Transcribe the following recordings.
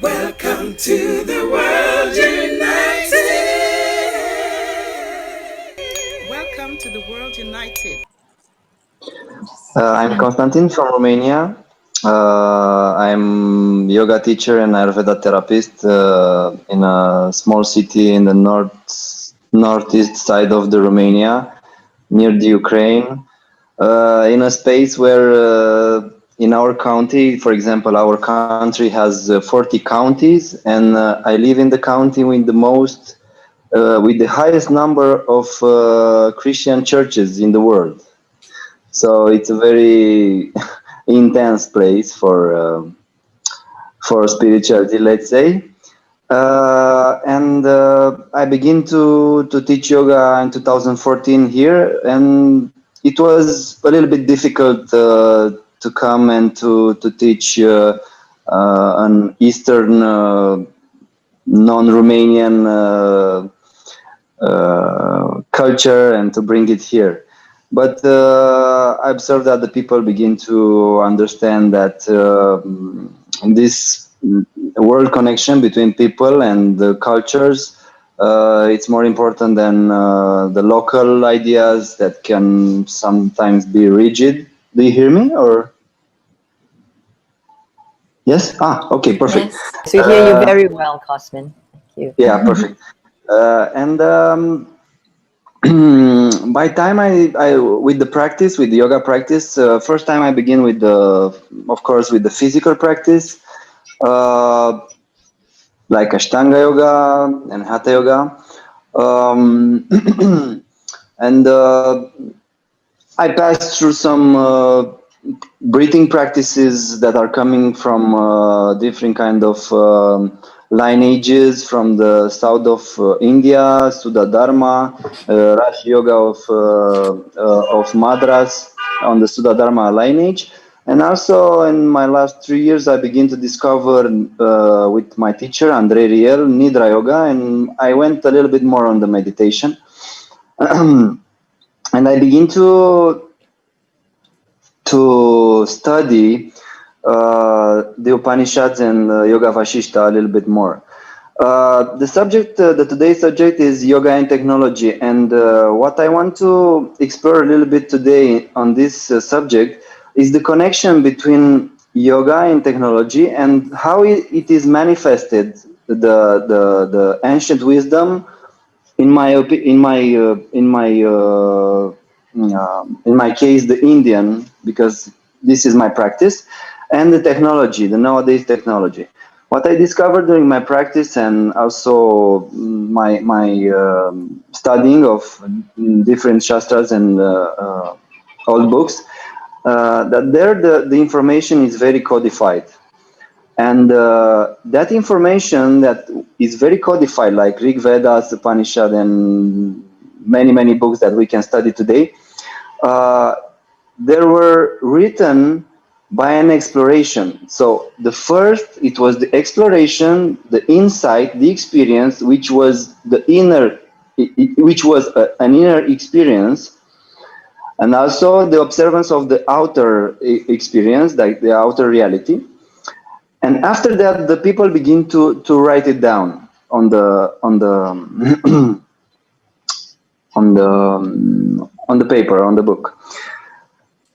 Welcome to the World United. Welcome to the World United. I'm Constantin from Romania. I'm yoga teacher and Ayurveda therapist in a small city in the northeast side of the Romania, near the Ukraine. In a space where, in our county, for example, our country has 40 counties, and I live in the county with the highest number of Christian churches in the world. So it's a very intense place for spirituality, let's say. And I began to teach yoga in 2014 here, and it was a little bit difficult to come and to teach an Eastern non-Romanian culture and to bring it here. But I observed that the people begin to understand that this world connection between people and the cultures, it's more important than the local ideas that can sometimes be rigid. Do you hear me, or? Yes? Okay, perfect. Yes, we hear you very well, Cosmin. Thank you. Yeah, perfect. And by time I with the practice, with the yoga practice, first time I begin with of course, with the physical practice, like Ashtanga yoga and Hatha yoga, and I passed through some breathing practices that are coming from different kind of lineages from the south of India, Sudha Dharma, Rash Yoga of Madras on the Sudha Dharma lineage. And also in my last 3 years, I began to discover with my teacher, Andrei Riel, Nidra Yoga, and I went a little bit more on the meditation. And I begin to study the Upanishads and Yoga Vasishta a little bit more. The today's subject is yoga and technology, and what I want to explore a little bit today on this subject is the connection between yoga and technology and how it is manifested, the ancient wisdom, in my case, the Indian, because this is my practice, and the technology, the nowadays technology. What I discovered during my practice and also my studying of different shastras and old books, that there the information is very codified. And that information that is very codified, like Rig Vedas, Upanishad, and many books that we can study today, they were written by an exploration. So it was the exploration, the insight, the experience, which was an inner experience, and also the observance of the outer experience, like the outer reality. And after that, the people begin to write it down on the paper, on the book.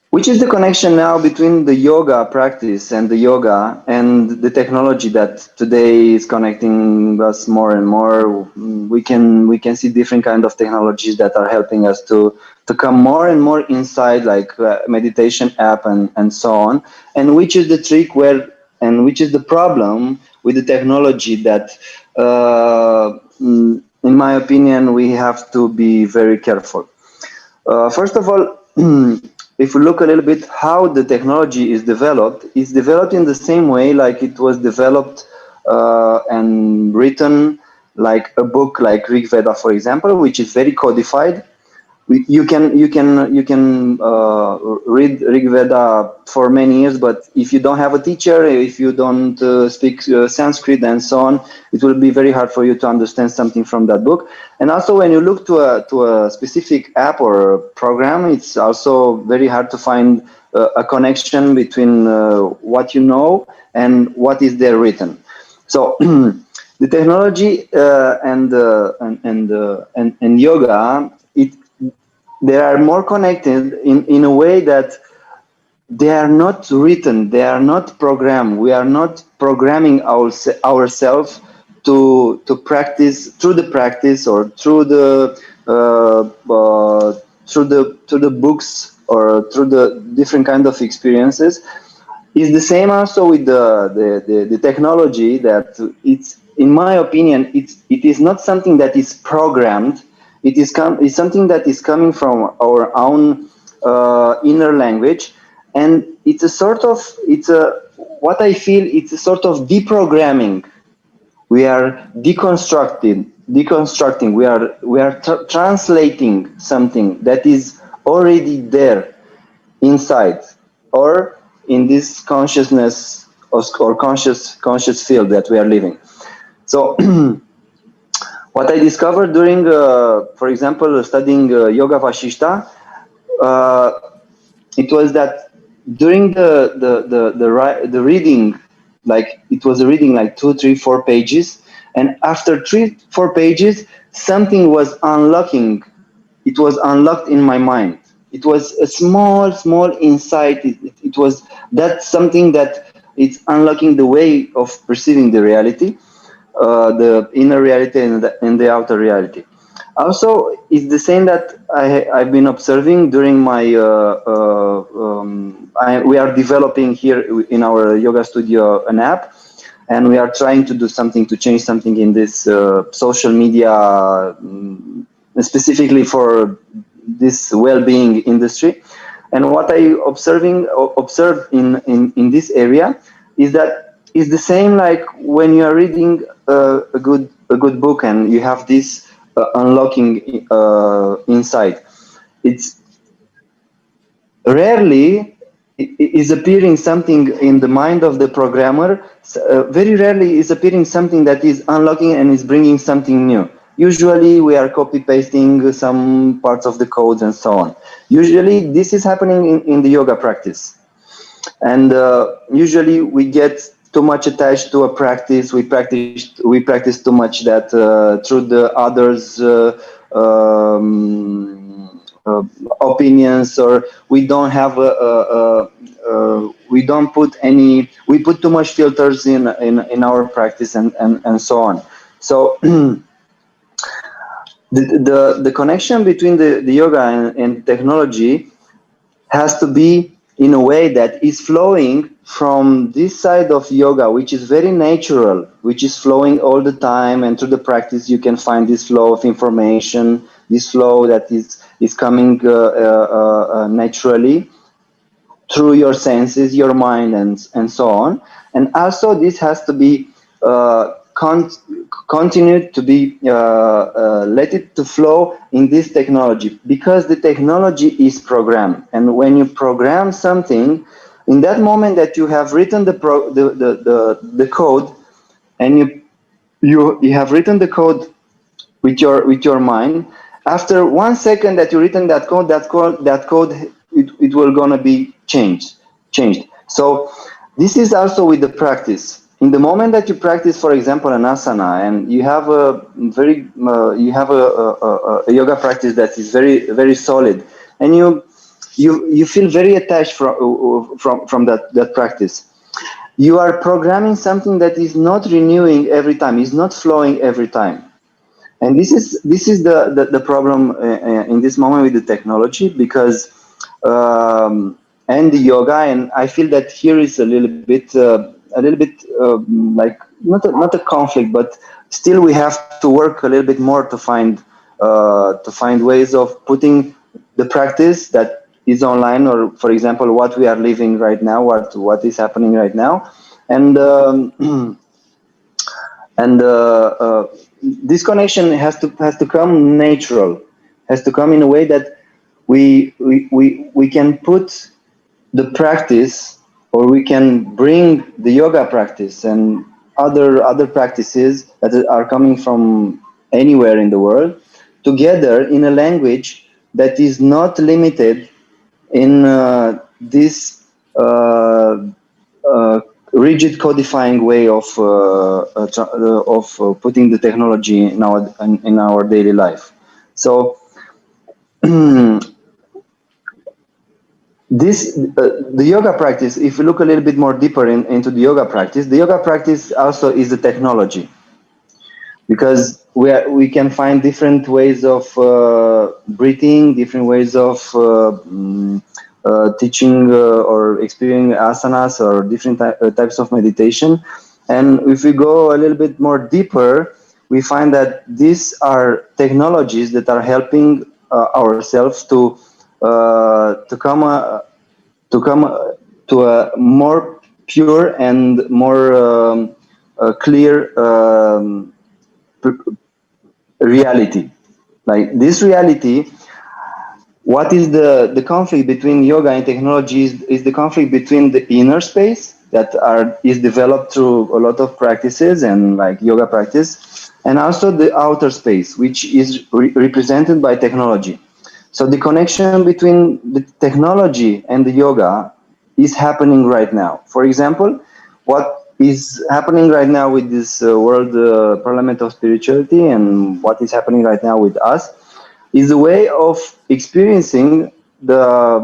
Which is the connection now between the yoga practice and the yoga and the technology that today is connecting us more and more. We can see different kind of technologies that are helping us to come more and more inside, like meditation app and so on. And which is the trick and which is the problem with the technology that, in my opinion, we have to be very careful. First of all, if we look a little bit how the technology is developed, it's developed in the same way like it was developed and written like a book like Rig Veda, for example, which is very codified. You can read Rig Veda for many years, but if you don't have a teacher, if you don't speak Sanskrit and so on, it will be very hard for you to understand something from that book. And also, when you look to a specific app or program, it's also very hard to find a connection between what you know and what is there written. So the technology and yoga, they are more connected in a way that they are not written, they are not programmed. We are not programming ourselves to practice through the practice or through the through the books or through the different kind of experiences. It's the same also with the technology, that it's, in my opinion, it is not something that is programmed. It's something that is coming from our own inner language, and it's a sort of, it's a, what I feel, it's a sort of deprogramming. We are deconstructing. We are translating something that is already there inside, or in this consciousness or conscious field that we are living. So what I discovered during, for example, studying Yoga Vashishta, it was that during the reading, like it was a reading like 2, 3, 4 pages, and after 3, 4 pages, something was unlocking. It was unlocked in my mind. It was a small insight. It was that something that it's unlocking the way of perceiving the reality, the inner reality and the outer reality. Also, it's the same that I've been observing during my. We are developing here in our yoga studio an app, and we are trying to do something to change something in this social media, specifically for this well-being industry. And what I observe in this area is that it's the same like when you are reading a good book and you have this unlocking insight. It's rarely is appearing something in the mind of the programmer. Very rarely is appearing something that is unlocking and is bringing something new. Usually we are copy pasting some parts of the codes and so on. Usually this is happening in the yoga practice. And usually we get too much attached to a practice. We practice too much that through the others' opinions, or we don't have we don't put any. We put too much filters in our practice and so on. So the connection between the yoga and technology has to be in a way that is flowing from this side of yoga, which is very natural, which is flowing all the time, and through the practice you can find this flow of information, this flow that is coming naturally through your senses, your mind, and so on. And also this has to be continued to be let it to flow in this technology, because the technology is programmed. And when you program something, in that moment that you have written the code, and you have written the code with your mind, after 1 second that you written that code, it will gonna be changed. So this is also with the practice. In the moment that you practice, for example, an asana, and you have a very a yoga practice that is very solid, and you feel very attached from that practice, you are programming something that is not renewing every time, is not flowing every time. And this is the problem in this moment with the technology, because and the yoga, and I feel that here is a little bit like not a conflict, but still we have to work a little bit more to find ways of putting the practice that is online, or for example what we are living right now, what is happening right now, and and this connection has to come natural, has to come in a way that we can put the practice, or we can bring the yoga practice and other practices that are coming from anywhere in the world together in a language that is not limited in this rigid codifying way of putting the technology in our daily life. So the yoga practice, if you look a little bit more deeper into the yoga practice also is a technology, because we can find different ways of breathing, different ways of teaching or experiencing asanas or different types of meditation. And if we go a little bit more deeper, we find that these are technologies that are helping ourselves to come to a more pure and more clear reality. Like this reality, what is the conflict between yoga and technology is the conflict between the inner space that is developed through a lot of practices and like yoga practice, and also the outer space, which is represented by technology. So the connection between the technology and the yoga is happening right now. For example, what is happening right now with this World Parliament of Spirituality, and what is happening right now with us, is a way of experiencing the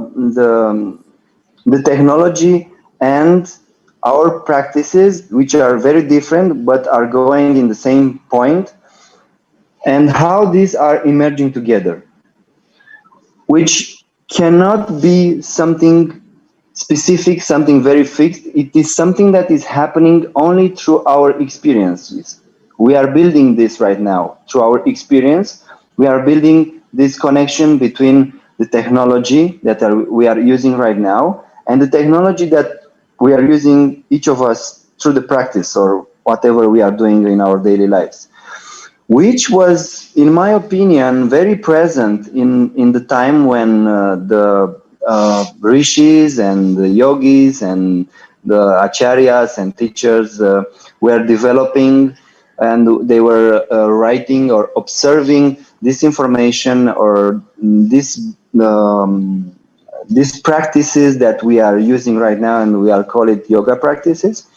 technology and our practices, which are very different but are going in the same point, and how these are emerging together, which cannot be something specific, something very fixed. It is something that is happening only through our experiences. We are building this right now through our experience. We are building this connection between the technology that we are using right now and the technology that we are using, each of us, through the practice or whatever we are doing in our daily lives, which was, in my opinion, very present in the time when the rishis and the yogis and the acharyas and teachers were developing, and they were writing or observing this information or these practices that we are using right now, and we are call it yoga practices,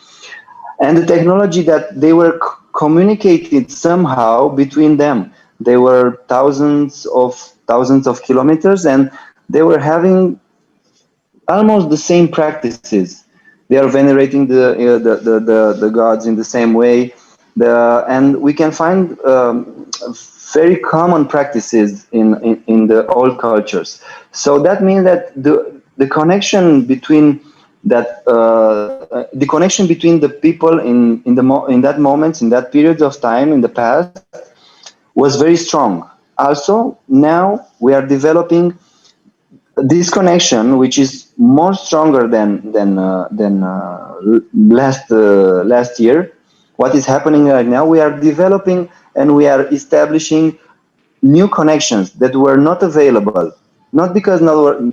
and the technology that they were communicated somehow between them. They were thousands of kilometers, and they were having almost the same practices. They are venerating the gods in the same way, and we can find very common practices in the old cultures. So that means that the connection between the people in that moment, in that period of time in the past, was very strong. Also, now we are developing this connection, which is more stronger than last year. What is happening right now? We are developing and we are establishing new connections that were not available. Not because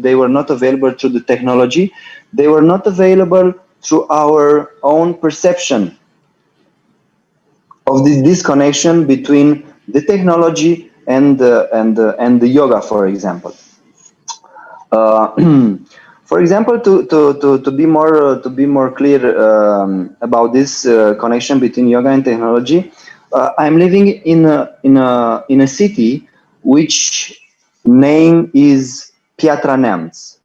they were not available through the technology, they were not available through our own perception of this disconnection between the technology and the yoga, for example. For example, to be more clear about this connection between yoga and technology, I'm living in a city which name is Piatra Neamț.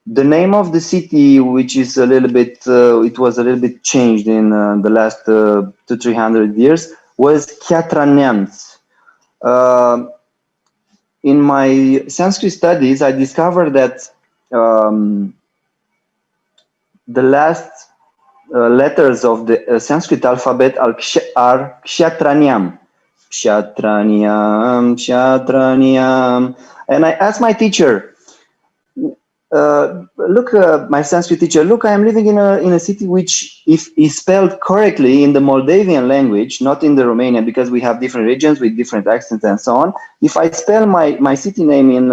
The name of the city, which is a little bit, it was a little bit changed in the last 200-300 years, was Piatra Neamț. In my Sanskrit studies, I discovered that the last letters of the Sanskrit alphabet are Kshatranyam. Kshatranyam, Kshatranyam. And I asked my teacher, look, my Sanskrit teacher, look, I am living in a city which, if is spelled correctly in the Moldavian language, not in the Romanian, because we have different regions with different accents and so on. If I spell my city name in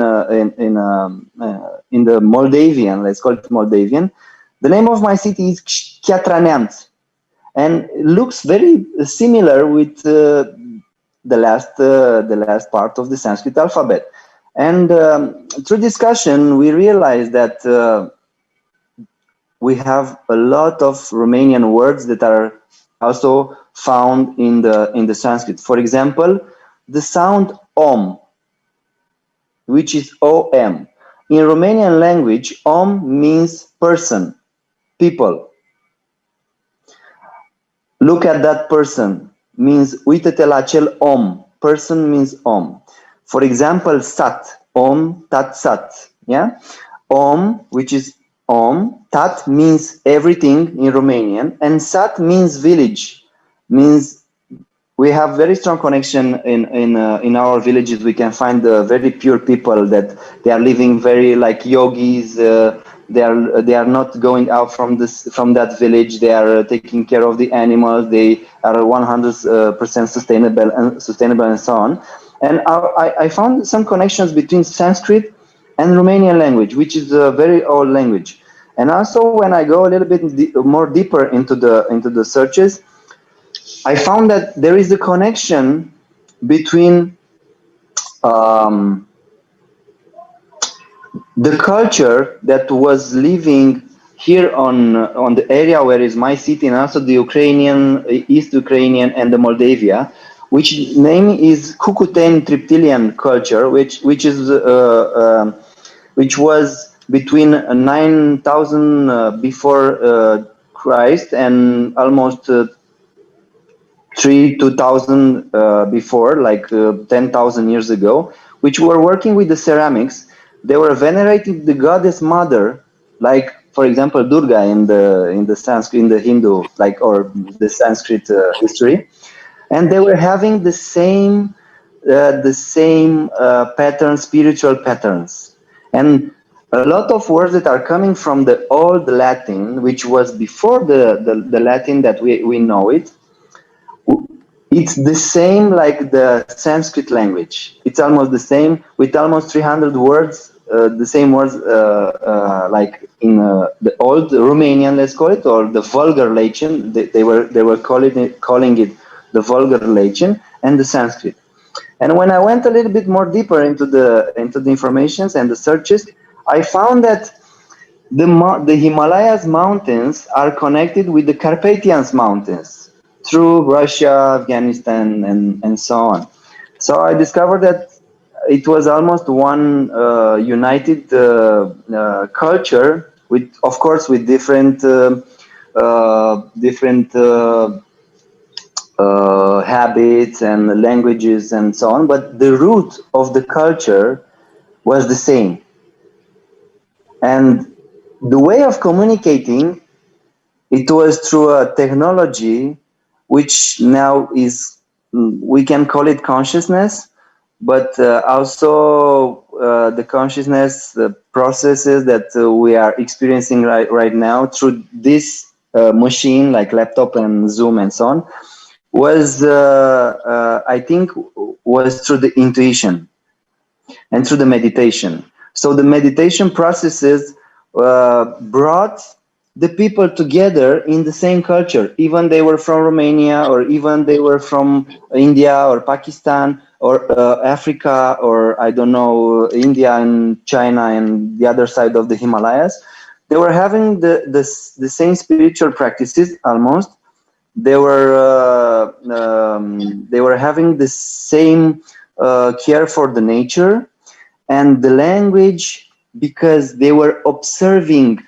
the Moldavian, let's call it Moldavian, the name of my city is Piatra Neamț, and it looks very similar with the last part of the Sanskrit alphabet. And through discussion, we realized that we have a lot of Romanian words that are also found in the Sanskrit. For example, the sound om, which is om. In Romanian language, om means person, people. Look at that person means uite-te la acel om. Person means om. For example, sat, om, tat, sat. Yeah, om, which is om, tat means everything in Romanian, and sat means village. Means we have very strong connection in our villages. We can find very pure people that they are living very like yogis. They are not going out from that village. They are taking care of the animals. They are 100% sustainable and so on. And I found some connections between Sanskrit and Romanian language, which is a very old language. And also, when I go a little bit more deeper into the searches, I found that there is a connection between the culture that was living here on the area where is my city, and also the Ukrainian, East Ukrainian, and the Moldavia, which name is Cucuteni Triptilian culture, which was between 9,000 before Christ and almost 2,000 before, like 10,000 years ago, which were working with the ceramics. They were venerating the goddess mother, like for example Durga in the Sanskrit, in the Hindu, like, or the Sanskrit history, and they were having the same pattern, spiritual patterns, and a lot of words that are coming from the old Latin, which was before the Latin that we know it. It's the same like the Sanskrit language. It's almost the same, with almost 300 words, the same words like in the old Romanian, let's call it, or the vulgar Latin. They were calling it the vulgar Latin and the Sanskrit. And when I went a little bit more deeper into the informations and the searches, I found that the Himalayas mountains are connected with the Carpathians mountains through Russia, Afghanistan, and so on. So I discovered that it was almost one united culture, with, of course, with different habits and languages and so on, but the root of the culture was the same. And the way of communicating, it was through a technology which now is, we can call it consciousness, but also the consciousness, the processes that we are experiencing right now through this machine, like laptop and Zoom and so on, was, I think, was through the intuition and through the meditation. So the meditation processes brought the people together in the same culture, even they were from Romania, or even they were from India or Pakistan or Africa, or I don't know, India and China and the other side of the Himalayas. They were having the same spiritual practices almost. They were having the same care for the nature and the language, because they were observing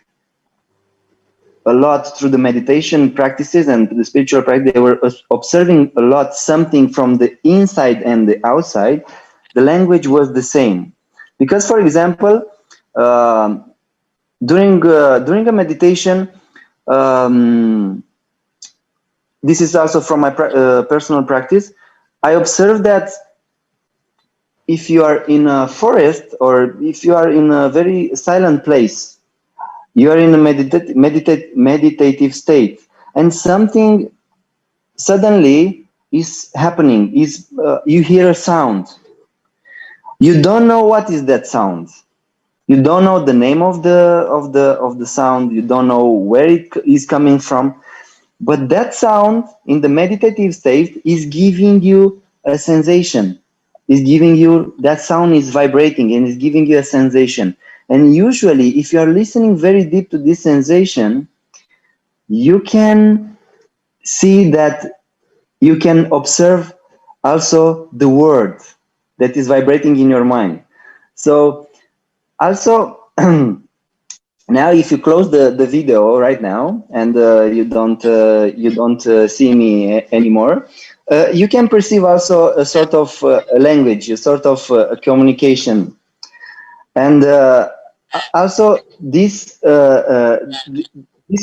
a lot through the meditation practices and the spiritual practice. They were observing a lot, something from the inside and the outside. The language was the same, because, for example, during a meditation, this is also from my personal practice, I observed that if you are in a forest, or if you are in a very silent place, you are in a meditative state, and something suddenly is happening. You hear a sound. You don't know what is that sound. You don't know the name of the sound. You don't know where it is coming from. But that sound in the meditative state is giving you a sensation. Is giving you, that sound is vibrating and is giving you a sensation. And usually, if you are listening very deep to this sensation, you can see that you can observe also the word that is vibrating in your mind. So also, now if you close the video right now and you don't see me anymore, you can perceive also a sort of language, a sort of communication. And also this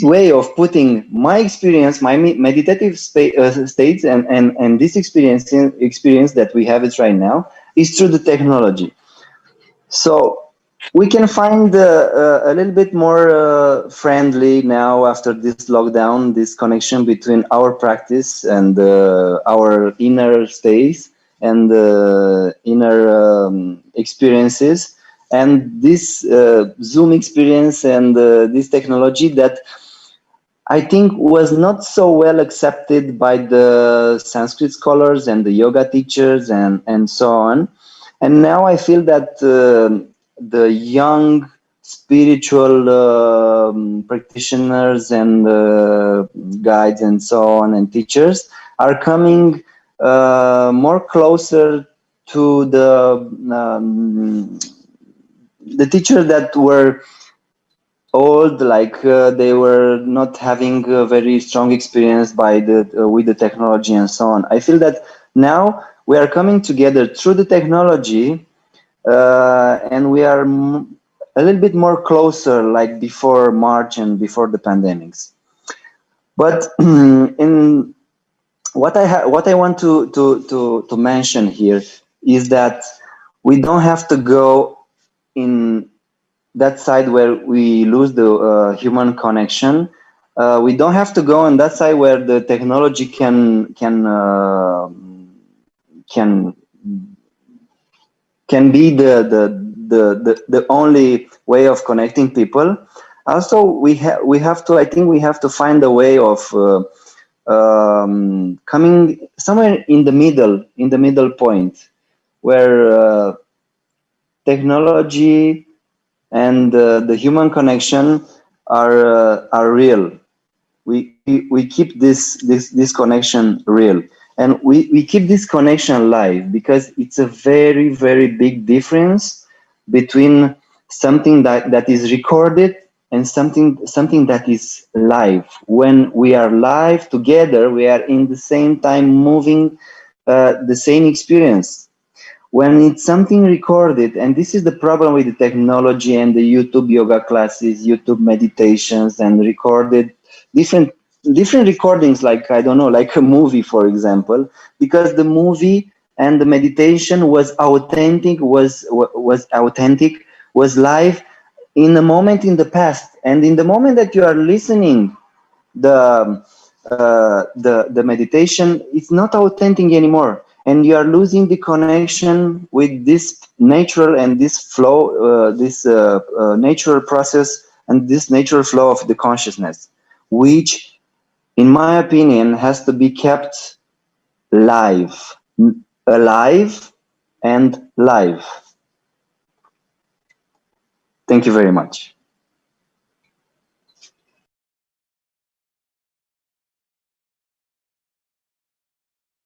way of putting my experience, my meditative states, and this experience that we have it right now is through the technology. So we can find a little bit more friendly now after this lockdown, this connection between our practice and our inner states and inner experiences, and this Zoom experience and this technology that I think was not so well accepted by the Sanskrit scholars and the yoga teachers and so on. And now I feel that the young spiritual practitioners and guides and so on and teachers are coming more closer to the teachers that were old, like they were not having a very strong experience by with the technology and so on. I feel that now we are coming together through the technology, and we are a little bit more closer, like before March and before the pandemics. But in what I want to mention here is that we don't have to go in that side where we lose the human connection. We don't have to go on that side where the technology can be the only way of connecting people. Also, we have to. I think we have to find a way of coming somewhere in the middle point, where technology and the human connection are real. We keep this connection real, and we keep this connection live, because it's a very, very big difference between something that is recorded and something that is live. When we are live together, we are in the same time moving the same experience. When it's something recorded, and this is the problem with the technology and the YouTube yoga classes, YouTube meditations, and recorded different recordings, like, I don't know, like a movie, for example, because the movie and the meditation was authentic, was live in a moment in the past, and in the moment that you are listening the meditation, it's not authentic anymore, and you are losing the connection with this natural and this flow, this natural process and this natural flow of the consciousness, which, in my opinion, has to be kept live, alive, and live. Thank you very much.